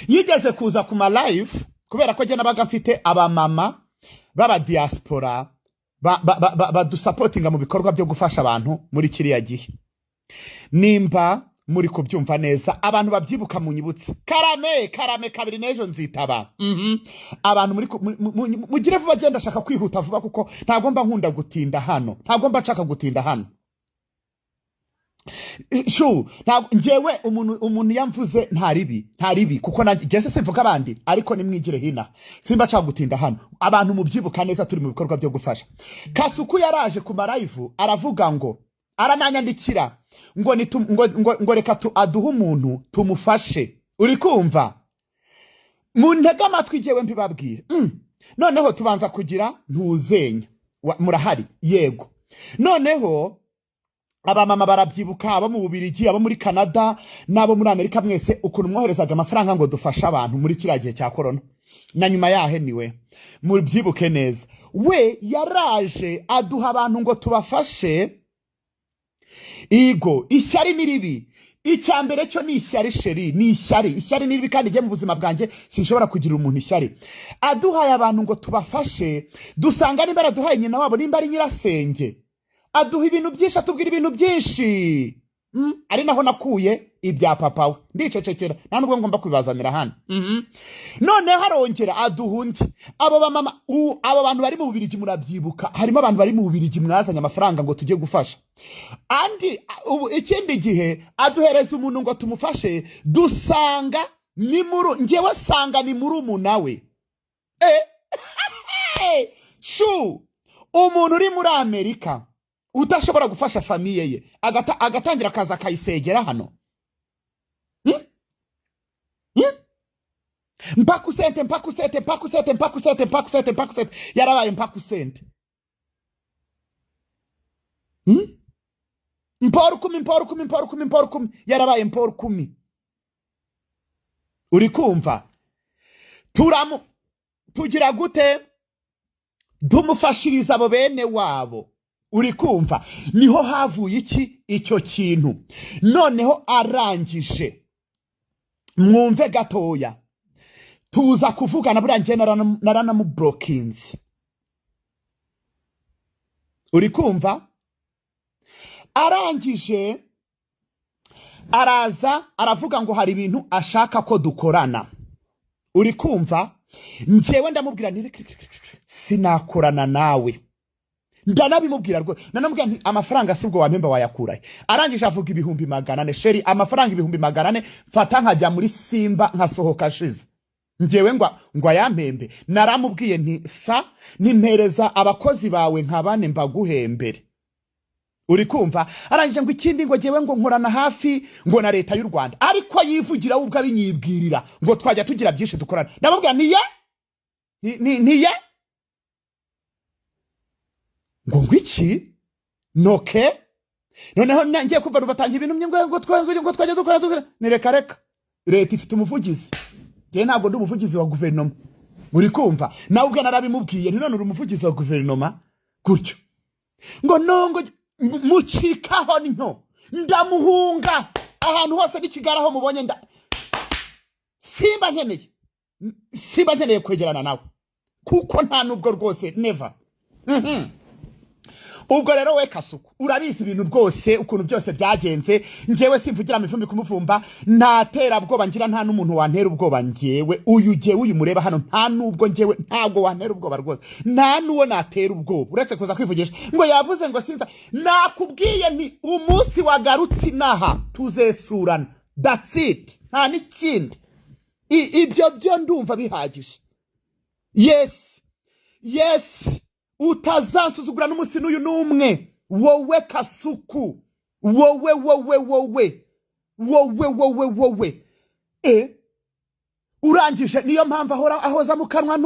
yigeze kuza ku ma live kubera ko je nabaga mfite abamama baba diaspora badusapotinga mu bikorwa byo gufasha abantu muri kiriya gihe. Nimba muri kubyumva neza abantu babyibuka mu nyibutse karame kabiri nejo nzitaba. Abantu muri mugire vuba genda shaka kwihuta vuba kuko ntagomba nkunda gutinda hano, ntagomba nshaka gutinda hano. Njewe umuntu yamvuze ntaribi kuko ngeze simvuga abandi ariko nimwigire hina simba nshaka gutinda hano. Abantu mubyibuka neza turi mu bikorwa byo gufasha. Kasuku yaraje ku live aravuga ngo arananyandikira ngo reka aduhe umuntu tumufashe. Uri kumva mu ntega amatwi jewe mbibabwira. Noneho tubanza kugira ntuzenya murahari yego. Noneho abamama barabyibuka abo mu Bubiligi abo muri Canada nabo muri Amerika mwese ukuntu mwoherezaga amafaranga ngo dufashe abantu muri kiriya gihe cya corona. Na nyuma yahe niwe mubyibuke neza we yaraje aduha abantu ngo tubafashe. Igo ishyari niribi icyambere cyo ni ishyari sheri ni ishyari niribi kandi je mu buzima bwanjye sinshobora kugira umuntu ishyari. Aduhaye abantu ngo tubafashe dusanga nimbara duhaye nyina wabo nimba ari nyirasenge aduha ibintu byinshi atubwira ibintu byinshi. Ari naho nakuye ibya papa we ndicecekera nta nubwo ngomba kwibazanira hano. None harongera aduhundi abo bamama abo bantu bari mu Bubiligi murabyibuka harimo abantu bari mu Bubiligi mwazanye amafaranga ngo tujye gufasha. Andi ikindi gihe aduhereza umuntu ngo tumufashe dusanga ni ngewe sanga ni murumu umuntu uri muri Amerika udashobora gufasha famiye ye agatangira kaza kayisegera hano. Mpakusente yarabaye mpakusente. Mporo kumi yarabaye mporo kumi. Uri kumva tugira gute dumufashiriza abo bene wabo. Uri kumva niho havuye icyo kintu. Noneho arangije mwumve gatoya tuza kuvugana burangiye narana mu blockings. Uri kumva arangije araza aravuga ngo hari ibintu ashaka ko dukorana. Uri kumva njewe ndamubwira nti sinakorana nawe ndanabimubwira rwo nanamubwira nti amafaranga sibwo wamemba wayakuraye. Arangije avuga 400 sheri amafaranga 400 fata nkajya muri Simba nkasohoka shize. Njewe ngwa yampembe naramubwiye nti nimpereza abakozi bawe nkabane mbaguhembere. Uri kumva arangije ngo ikindi ngo jewe ngo nkorana hafi ngo na leta y'u Rwanda ariko yivugira ubwo abinyibwirira ngo twajya tugira byinshi dukorana. Ndamubwira niye ngo ngwiki noke noneho ngiye kuva rubatangira ibintu ngo twajya dukora nireka leta ifite umuvugizi je ntabwo ndi umuvugizi wa guverinoma. Uri kumva nawe ubwe narabimubwiye nti none uri umuvugizi wa guverinoma gutyo ngo nongo mucikaho nto ndamuhunga ahantu hose n'ikigaraho mubonye simba nkeneye kwegerana nawe kuko nta nubwo rwose never. Ubwo rero we Kasuku urabizi ibintu rwose ukuntu byose byagenze. Njewe simvugira amivumbi kumuvumba natera bwoba ngira nta n'umuntu wantera ubwoba njewe uyu mureba hano nta nubwo njewe ntago wantera ubwoba rwose nta nuwo natera ubwoba uretse kuza kwivugisha ngo yavuze ngo sinza. Nakubwiye nti umunsi wagarutse naha tuzesurana that's it nta n'ikindi. Ibyo byo ndumva bihagije. Yes utazansuzugura n'umunsi n'uyu n'umwe wowe Kasuku wowe urangije niyo mpamvu ahoza mu kanwa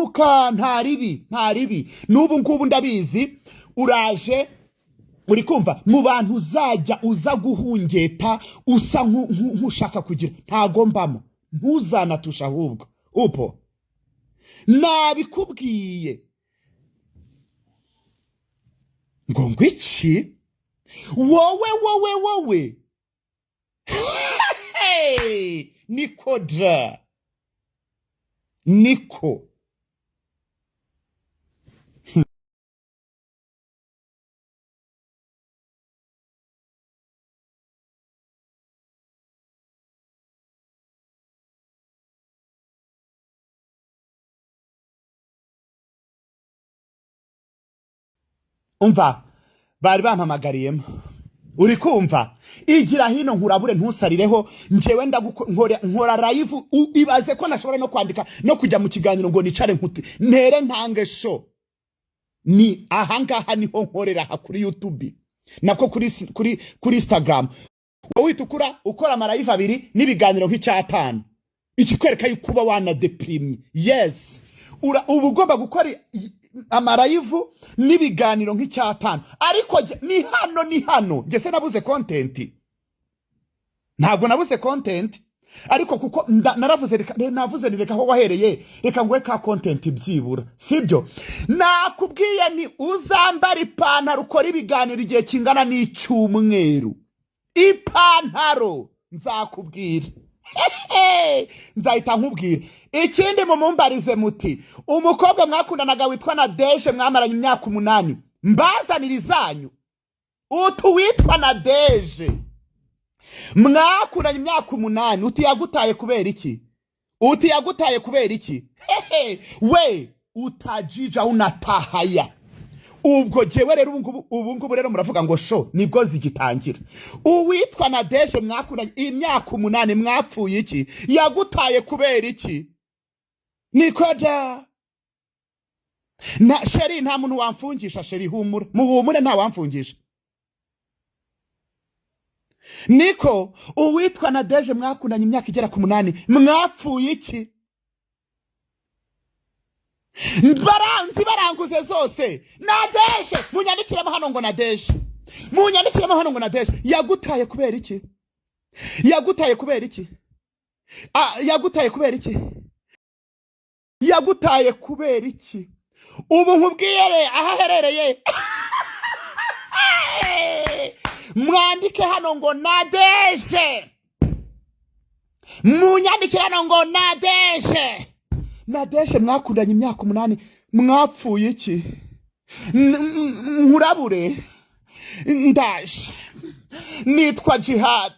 nta ribi n'ubu ngubu ndabizi uraje. Uri kumva mu bantu uza guhungeta usa nk'ushaka kugira ntago mbamo ntuzanatusha ahubwo upo nabikubwiye ngo ngwiki wowe Nikodra niko umva bari bampamagariyemo uri kumva igira hino nkurabure ntusarireho njewe nkora live ibaze ko nashobora no kwandika no kujya mu kiganiro ngo nicare nkuti ntere ntange show ni ahangaha niho nkorera kuri YouTube nako kuri Instagram witukura ukora amalive abiri n'ibiganiro nk'icyatanu ikikwereka yuko wana deprime yes ubu ugomba gukora amalive n'ibiganiro nk'icyatanu ariko ni hano ngese nabuze content ntabwo nabuze content ariko kuko navuze reka ho wahereye reka ngwe ka content byibura sibyo nakubwiye ni uzambara ipantaro ukora ibiganiro igihe kingana n'icyumweru ipantaro nzakubwira nzahita nkubwira ikindi mumumbarize muti umukobwa mwakundanaga witwa Nadege mwamaranye imyaka 8 mbazanira izanyu utu witwa Nadege mwakundanye imyaka 8 uti yagutaye kubera iki we utajija unatahaya ubwo jewe rero ubu ngubu rero muravuga ngo sho nibwo zigitangira uwitwa Nadege mwakundanye imyaka 8 mwapfuye iki yagutaye kubera iki nikoja na sheri nta muntu wamfungisha sheri humura muhumure nta wamfungisha niko uwitwa Nadege mwakundanye imyaka igera ku 8 mwapfuye iki baranguze zose Nadege munyandikiremo hano ngo Nadege yagutaye kubera iki ubu nkubwiye ahaherereye mwandike hano ngo Nadege munyandikira hano ngo Nadege mwakundanye imyaka 8 mwapfuye iki nkurabure ndaje nitwa Jihad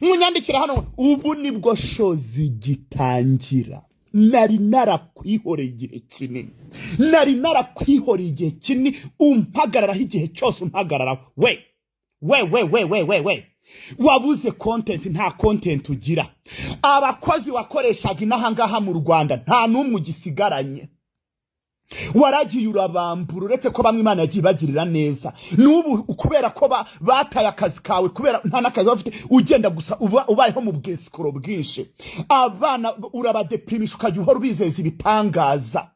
munyandikira hano ubu nibwo show zigitangira nari narakwihoreye igihe kinini umpagararaho igihe cyose umpagararaho we wabuze content nta content ugira abakozi wakoreshaga inahangaha mu Rwanda nta numwe ugisigaranye waragiye urabambura uretse ko bamwe Imana yagiye bagirira neza n'ubu kubera ko bataye akazi kawe kubera nta nakazi bafite ugenda gusa ubayeho mu bwesikoro bwinshi abana urabadeprimisha ukajya uhora ubizeza ibitangaza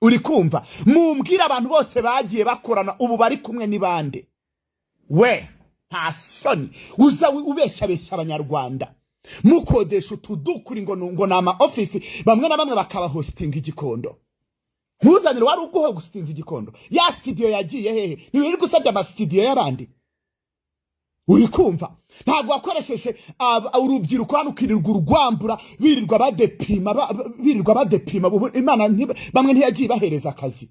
uri kumva mumbwira abantu bose bagiye bakorana ubu bari kumwe n'ibande we nta soni uza ubeshya abanyarwanda mukodesha utudukuri ngo nama office bamwe na bamwe bakaba hosting igikondo ntuzanire wari uguho gustinza igikondo ya studio yagiye hehe niwiri gusabya ama studio y'abandi uri kumva ntabwo wakoresheje urubyiruko hano ukirirwa urwambura birirwa badeprima Imana bamwe ntiyagiye bahereza akazi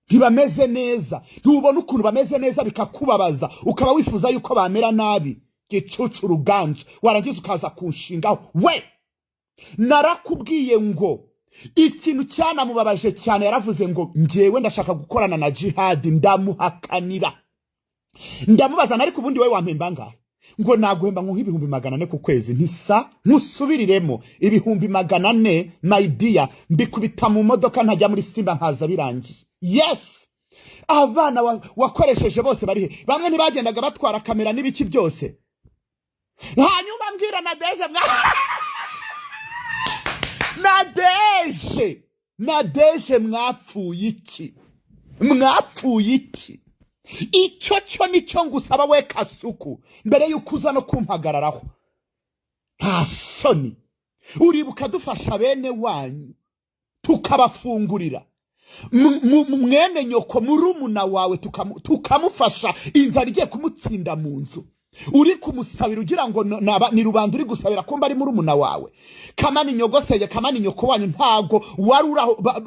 ntibameze neza ntubona ukuntu bameze neza bikakubabaza ukaba wifuza yuko bamera nabi gicucu ruganzu warangiza ukaza kunshingaho we narakubwiye ngo ikintu cyanamubabaje cyane yaravuze ngo ngewe ndashaka gukorana na Jihad ndamuhakanira ndamubaza nari kubundi we wampemba ngahe ngo naguhemba nko 400 ku kwezi ntisa nkusubiriremo 400 my dear mbikubita mu modoka ntajya muri Simba nkaza birangiye yes abana wakoresheje bose barihe bamwe ntibagendaga batwara kamera n'ibiki byose hanyuma mbwira Nadege mwapfuye iki icyo nicyo ngusaba we Kasuku mbere yuko uza no kumpagararaho nta soni uribuka dufasha bene wanyu tukabafungurira mwene nyoko murumuna wawe tukamufasha inzara igiye kumutsinda mu nzu uri kumusabira ugira ngo ni rubanda uri gusabira kumba ari muri umuna wawe. Kamani nyogoseye, kamani nyoko wanyu ntago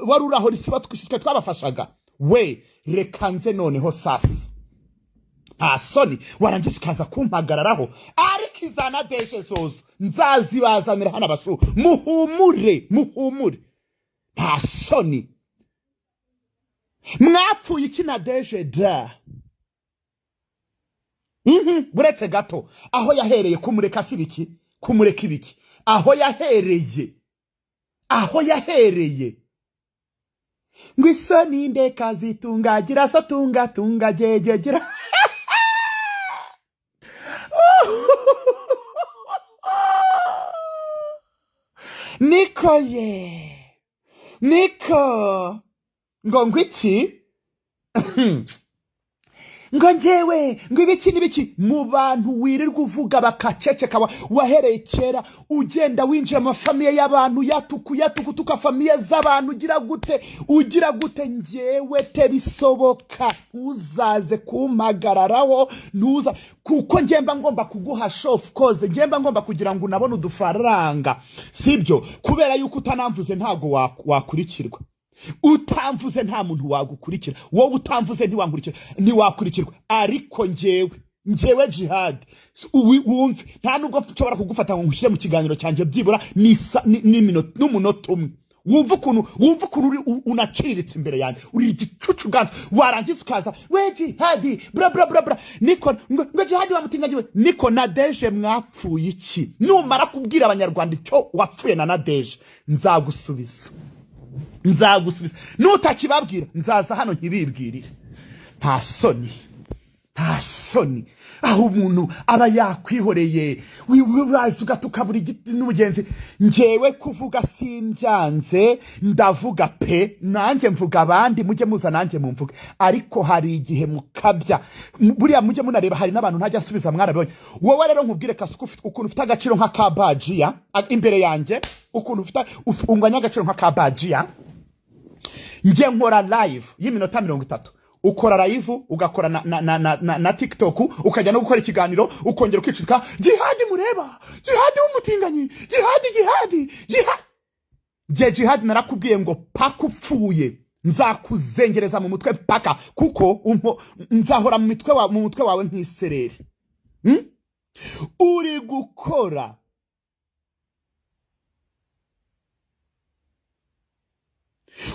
waruraho risiba twe twabafashaga. We rekanze noneho sasa. Soni warangiza ukaza kumpagararaho ariko izana Deje zozo nzazibazanira hana bashu. Muhumure. Nta soni. Mwapfuye iki na Deje da? Buretse gato aho yahereye kumureka sibiki, kumureka ibiki. Aho yahereye ngo isoni ndeka zitungagira so tunga jejegira. Niko ngo ngwiki ngo njewe ngo ibiki mu bantu wirirwa uvuga bakaceceka wahereye kera ugenda winjira mu famiye y'abantu yatuku tukafamiye z'abantu ugira gute njewe tebisoboka uzaze kumpagararaho ntuza kuko njemba ngomba kuguha of course njemba ngomba kugira ngo unabone udufaranga sibyo kubera yuko utanamvuze ntago wakurikirwa. Utamvuze nta muntu wagukurikira, wowe utamvuze ntiwakurikirwa. Ariko njyewe Jihad wumve nta nubwo nshobora kugufata ngo ngushyire mu kiganiro cyanjye byibura n'umunota umwe. Wumva ukuntu unaciriritse imbere yanjye uri igicucu ganza warangiza ukaza we Jihad bra niko ngo Jihad wamutingagiwe niko na Deje mwapfuye iki? Numara kubwira abanyarwanda icyo wapfuye na Deje nzagusubiza nutakibabwira nzaza hano nkibibwirire. Nta soni aho umuntu aba yakwihoreye wiwaza ugatukabura igiti n'umugenzi. Njewe kuvuga simbyanze ndavuga pe nanjye mvuga abandi mujye muza nanjye mumvuga ariko hari igihe mukabya buriya mujye munareba hari n'abantu ntajya asubiza mwarabonye. Wowe rero nkubwire Kasuku ukuntu ufite agaciro nka kabajiya imbere yanjye ukuntu ufite unganya agaciro nka kabajiya. Nje nkora live y'iminota 30 ukora live ugakora na TikTok ukajya no gukora ikiganiro ukongera ukicika Jihad mureba Jihad w'umutinganyi Jihad narakubwiye ngo paka upfuye nzakuzengereza mu mutwe paka kuko nzahora mu mutwe wawe nk'isereri.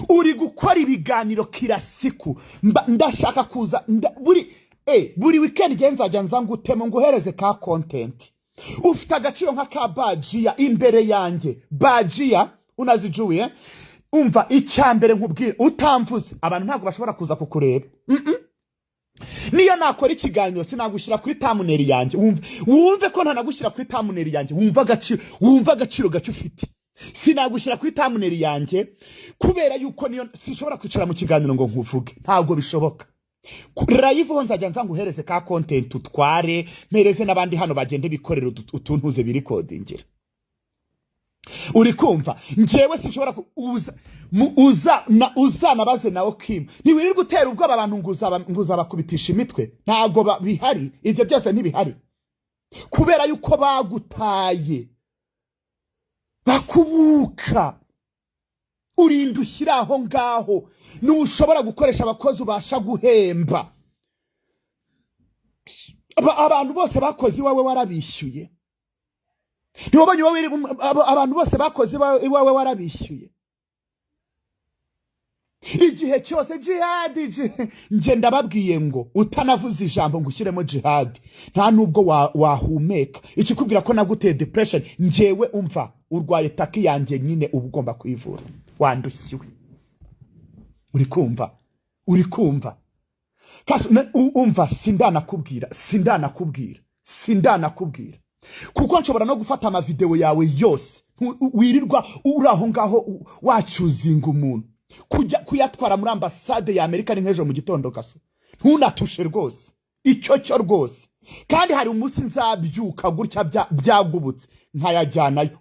Uri gukora ibiganiro kirasiku ndashaka kuza buri weekend nzajya nzangutemo nguhereze ka content. Ufite agaciro nka kabajiya imbere yanjye bajiya unazijuye. Umva icyambere nkubwire utamvuze abantu ntago bashobora kuza kukureba. Niyo nakora ikiganiro sinagushyira kuri thumbnail yanjye wumve ko ntanagushyira kuri thumbnail yanjye wumva agaciro gacu ufite. Sinagushyira kuri thumbnail yanjye kubera yuko niyo sinshobora kwicara mu kiganiro ngo nkuvuge ntago bishoboka. Live ho nzajya nzanguhereze ka content utware mpereze nabandi hano bagende bikorera utuntuze biri codingira. Uri kumva njewe sinshobora uza nabaze nawo Kim ntiwiri gutera ubwo abantu nguza bakubitisha imitwe ntago bihari ibyo byose ntibihari kubera yuko bagutaye bakubuka urinda ushyiraho ngaho n'ushobora gukoresha abakozi ubasha guhemba. Abantu bose bakoze iwawe warabishyuye. Ntibabonye abantu bose bakoze iwawe warabishyuye. Igihe cyose Jihad nje ndababwiye ngo utanavuze ijambo ngushyiremo Jihad nta nubwo wahumeka. Ikikubwira ko naguteye depression njewe umva urwaye taki yanjye nyine ubugomba kwivura wandushiwe. Uri kumva kaso umva sindanakubwira kuko nshobora no gufata ama video yawe yose wirirwa uraho ngaho wacyuzinga umuntu kuyatwara muri ambassade ya Amerika n'inkejo mu gitondo kaso ntunatushe rwose icyo rwose. Kandi hari umunsi nzabyuka gutya byagubutse nkayajyanayo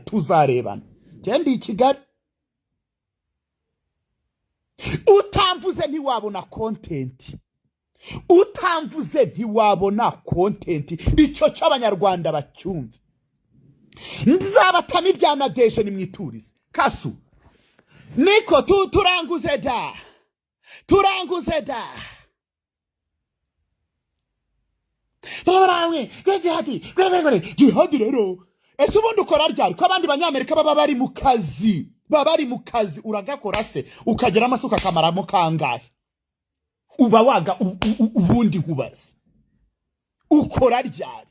tuzarebana cyandi i Kigali. Utamvuze ntiwabona content utamvuze ntiwabona content icyo cy'abanyarwanda bacyumva. Nzabatama ibyana deshe nimwiturize. Kasu niko turanguze da babaramwe jihadi rero. Ese ubundi ukora ryari ko abandi banyamerika baba bari mu kazi uragakora se ukagera amasuka kamaramo kangahe? Uba waga ubundi nkubaza ukora ryari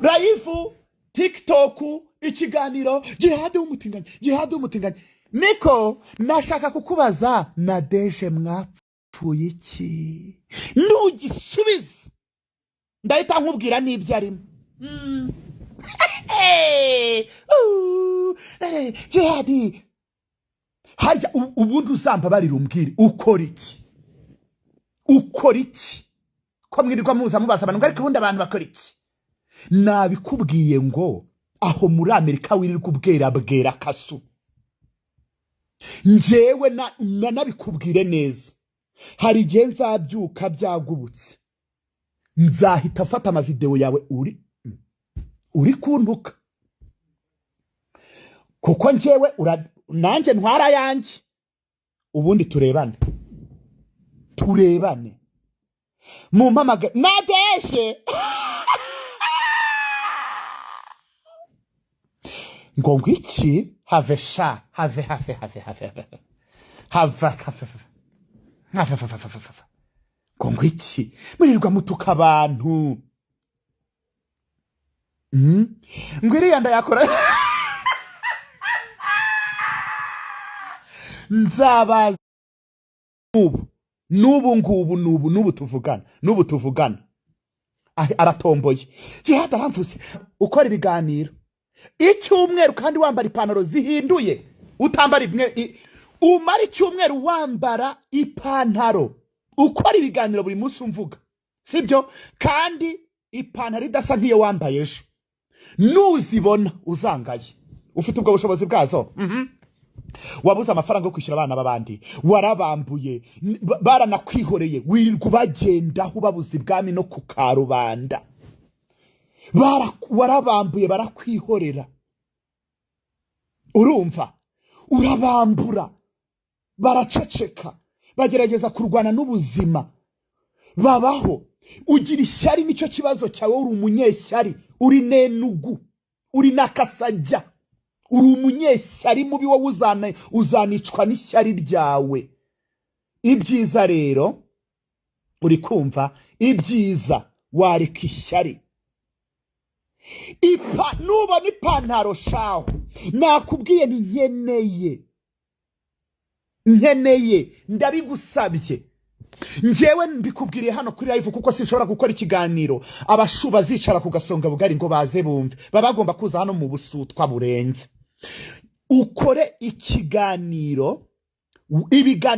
Raifu TikTok ikiganiro jihadi w'umutinganyi. Niko nashaka kukubaza na Deje mwapfuye iki? Ntugisubize ndahita nkubwira n'ibyo arimo. Jihadi harya ubundi uzamba barira umbwire ukora iki ko mwirirwa muza mubaza abantu ariko ubundi abantu bakora iki? Nabikubwiye ngo aho muri Amerika wirirwa ubwera Kasu. Njyewe nabikubwire neza, hari igihe nzabyuka byagubutse nzahita mfata amavideo yawe uri kuntuka, kuko njyewe nanjye ntwara yanjye, ubundi turebane mu mpamaga nadeshe ngo ngwiki have ngo ngwiki murirwa mutuka abantu ngwiriya ndayakora nzabaza nubu tuvugana aratomboye jihad aramvuze ukora ibiganiro icyumweru kandi wambara ipantaro zihinduye utambara imwe umara icyumweru wambara ipantaro ukora ibiganiro buri munsi umvuga sibyo kandi ipantaro idasa nk'iyo wambaye ejo nuzibona uzangaye ufite ubwo bushobozi bwazo wabuze amafaranga yo kwishyura abana babandi warabambuye baranakwihoreye wirirwa bagendaho babuze ibwami no ku karubanda warabambuye barakwihorera urumva urabambura baraceceka bagerageza kurwana n'ubuzima babaho ugira ishyari nicyo kibazo cyawe uri umunyeshyari uri nenugu uri nakasajya uri umunyeshyari mubi wowe uzanicwa n'ishyari ryawe ibyiza rero uri kumva ibyiza wareka ishyari nubona ipantaro shaho nakubwiye ni nkeneye ndabigusabye njyewe mbikubwiriye hano kuri live kuko sinshobora gukora ikiganiro abashuba zicara ku gasonga bugari ngo baze bumve baba bagomba kuza hano mu busutwa burenze ukore ikiganiro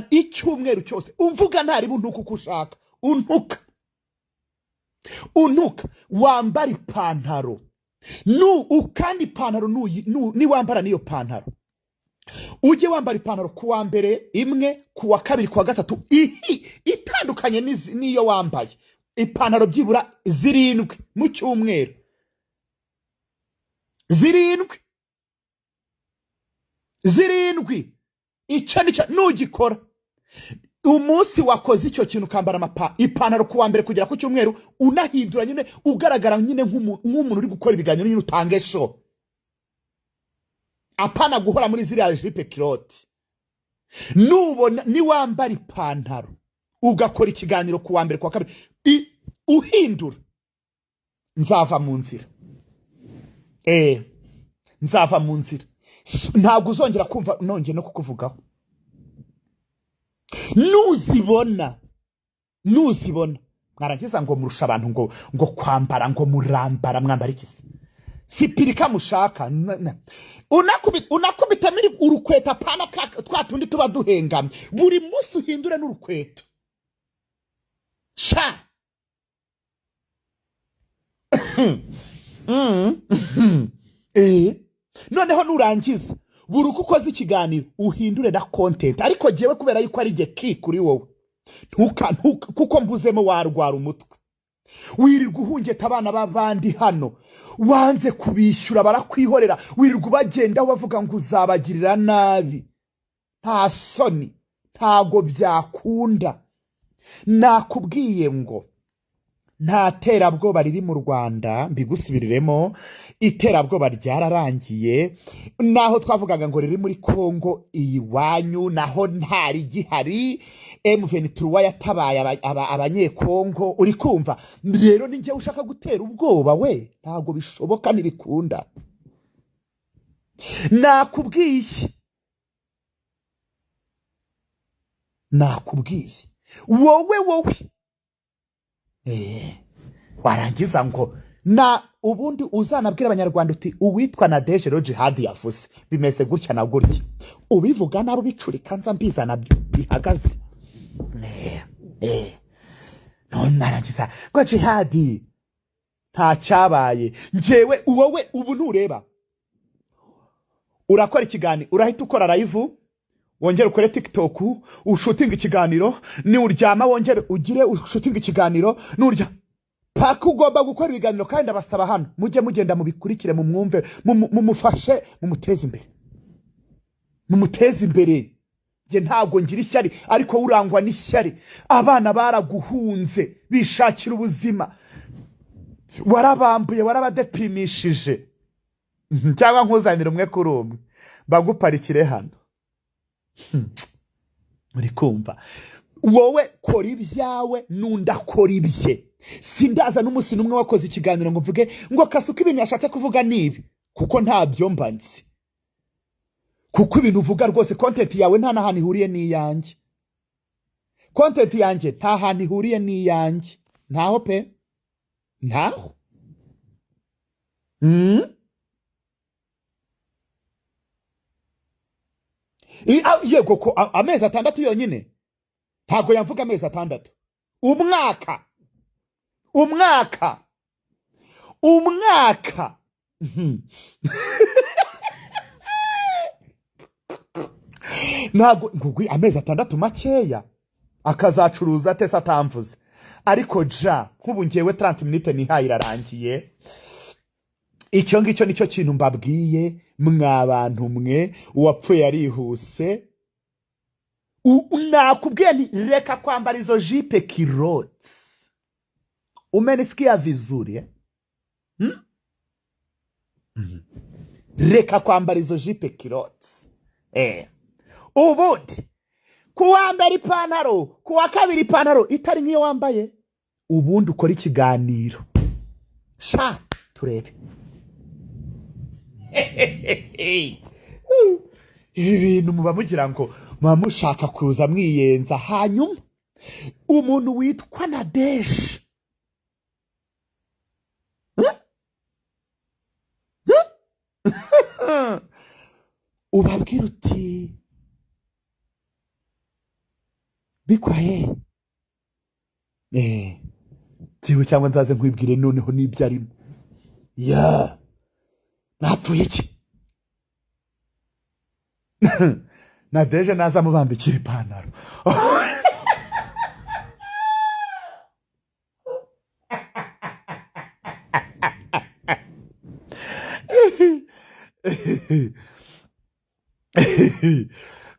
icyumweru cyose umvuga ntari buntuka uko ushaka untuka wambara ipantaro kandi ipantaro ni wambara niyo pantaro ujye wambara ipantaro kuwa mbere imwe kuwa kabiri kuwa gatatu itandukanye niyo wambaye ipantaro byibura 7 mu cyumweru 7 icyo nicyo nugikora umunsi wakoze icyo kintu kambara ipantaro kuwa mbere kugera ku cyumweru unahindura nyine ugaragara nyine nk'umuntu uri gukora ibiganiro nyine utange show apana guhora muri ziriya jipe kiroti nubona ni wambara ipantaro ugakora ikiganiro kuwa mbere kuwa kabiri uhindura nzava mu nzira nzava mu nzira ntabwo uzongera kumva nongeye no kukuvugaho nuzibona mwarangiza ngo murusha abantu ngo kwambara ngo murambara mwambara ikisi sipirika mushaka unakubita miri urukweta pana twatundi tuba duhengamye buri munsi uhindura n'urukweto sha eh noneho nurangiza buri uko ukoze ikiganiro uhindure na content, ariko jewe kubera yuko ari je ki kuri wowe ntuka kuko mbuzemo warwara umutwe wirirwa uhungeta abana b'abandi hano wanze kubishyura barakwihorera, wirirwa bagenda bavuga ngo uzabagirira nabi. Nta soni, ntago byakunda. Nakubwiye ngo nta terabwoba riri mu Rwanda, mbigusubiriremo, iterabwoba ryararangiye. Naho twavugaga ngo riri muri Kongo iwanyu naho ntari gihari, M23 yatabaye abanyekongo, uri kumva? Rero ninjye ushaka gutera ubwoba we, ntago bishoboka nibikunda. Nakubwiye wowe warangiza ngo na ubundi uzanabwira abanyarwanda uti uwitwa Nadege Jihad yavuze bimeze gutya na gutya, ubivuga nabo bicurika nza mbiza nabyo bihagaze. None narangiza ngo Jihad nta cyabaye. Njewe wowe ubu ntureba, urakora ikiganiro, urahita ukora live, wongere ukore TikTok, ushutinga ikiganiro, ni uryama wongere ugire ushutinga ikiganiro, nurya paka ugomba gukora ibiganiro. Kandi abasaba hano mujye mugenda mubikurikire, mu mwumve, mumufashe, mumuteze imbere. Je ntago ngira ishyari, ariko urangwa n'ishyari. Abana baraguhunze bishakira ubuzima, warabambuye, warabadepimishije. Cyangwa nkuzanira umwe kuri umwe baguparikire hano. Muri kumva? Wowe kora ibyawe, nunda kora ibye. Sindaza n'umusi numwe wakoze ikiganiro ngo mvuge ngo Kasuku ibintu yashatse kuvuga nibi, kuko nta byomba nzi. Kuko ibintu uvuga rwose content yawe nta nahani ihuriye n'iyanjye. Content yanjye nta handi ihuriye n'iyanjye. Ntaho pe. Ntaho. Yego ko amezi 6 yonyine ntago yamvuga amezi 6. Umwaka ntago ngugwi amezi 6 makeya akazacuruza tesa atamvuze. Ariko ja nkubu ngewe 30 minutes nihaye irarangiye. Icyo ngicyo nicyo kintu mbabwiye mwabantu mwe, uwapfuye yarihuse. Nakubwiye nti reka kwambara izo jipe kirotsi. Umenisikia vizuri Reka kwambara izo jipe kirotsi. Ubundi kuwambara ipantaro, kuwa kabiri ipantaro itari nk'iyo wambaye, ubundi ukora ikiganiro. Sha turebe. Ibi bintu muba mugira ngo mushaka kuza mwiyenza. Hanyuma umuntu witwa Nadege ubabwira uti bikwaye tiwe, cyangwa nzaze nkwibwire noneho n'ibyo arimo. Napfuye iki? Nadege naza mubambikira ipantaro.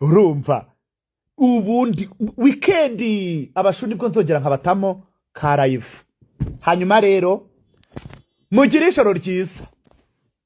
Urumva? Ubundi weekendi abashuni bwo nzongera nkabatamo ka live. Hanyuma rero mugire ijoro ryiza.